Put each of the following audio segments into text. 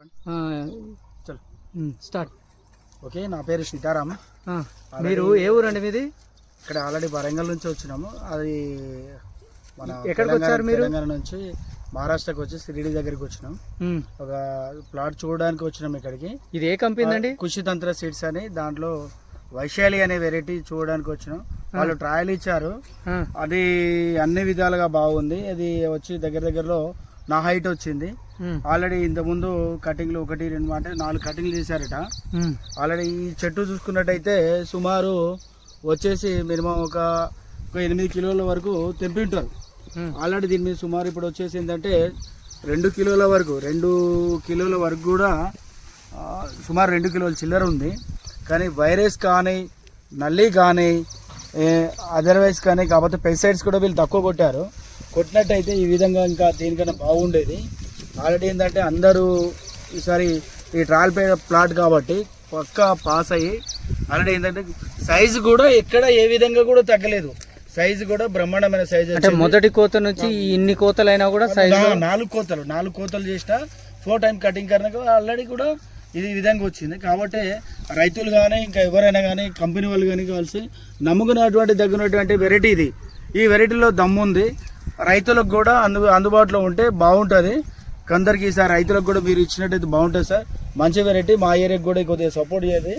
చల్ start. Okay, నా పేరు సీతారాం. మీరు ఏ ఊరండి మీది? ఇక్కడ ఆల్రెడీ వరంగల్ నుంచి వచ్చినాము. అది మన ఎక్కడికి వచ్చారు మీరు? తెలంగాణ నుంచి మహారాష్ట్రకి వచ్చి షిరిడి దగ్గరికి వచ్చినాం. ఒక ప్లాట్ చూడడానికి వచ్చినాం ఇక్కడికి. ఇది ఏ కంపెనీ అండి? కుషితంత్ర సీడ్స్ అని, దాంట్లో వైశాలి అనే వెరైటీ చూడడానికి వచ్చినాం. వాళ్ళు ట్రయల్ ఇచ్చారు, అది అన్ని విధాలుగా బాగుంది. అది వచ్చి దగ్గరలో నా హైట్ వచ్చింది. ఆల్రెడీ ఇంతకుముందు కటింగ్లు 1, 2 అంటే 4 కటింగ్లు చేశారట. ఆల్రెడీ ఈ చెట్టు చూసుకున్నట్టయితే సుమారు వచ్చేసి మినిమం ఒక 8 కిలోల వరకు తెంపి ఉంటారు. ఆల్రెడీ దీని మీద సుమారు ఇప్పుడు వచ్చేసి ఏంటంటే 2 కిలోల వరకు కూడా సుమారు 2 కిలోల చిల్లర ఉంది. కానీ వైరస్ కానీ నల్లి కానీ అదర్వైజ్ కానీ కాకపోతే పెస్టిసైడ్స్ కూడా వీళ్ళు తక్కువ కొట్టినట్టయితే ఈ విధంగా ఇంకా దీనికన్నా బాగుండేది. ఆల్రెడీ ఏంటంటే అందరూ ఈసారి ఈ ట్రయల్ ప్లాట్ కాబట్టి పక్కా పాస్ అయ్యి ఆల్రెడీ ఏంటంటే సైజు కూడా ఎక్కడ ఏ విధంగా కూడా తగ్గలేదు. సైజు కూడా బ్రహ్మాండమైన సైజు. అంటే మొదటి కోత నుంచి ఇన్ని కోతలైనా కూడా సైజు 4 కోతలు చేసిన 4 టైం కటింగ్ కన్నా ఆల్రెడీ కూడా ఇది విధంగా వచ్చింది. కాబట్టి రైతులు కానీ ఇంకా ఎవరైనా కానీ కంపెనీ వాళ్ళు కానీ కావాల్సి నమ్ముకున్నటువంటి దగ్గరటువంటి వెరైటీ ఇది. ఈ వెరైటీలో దమ్ముంది. రైతులకు కూడా అందుబాటులో ఉంటే బాగుంటుంది. కొందరికి ఈసారి రైతులకు కూడా మీరు ఇచ్చినట్టయితే బాగుంటుంది సార్. మంచి వెరైటీ, మా ఏరియాకి కూడా కొద్దిగా సపోర్ట్ చేయాలి.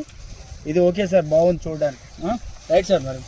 ఇది ఓకే సార్, బాగుంది చూడడానికి. రైట్ సార్ మరి.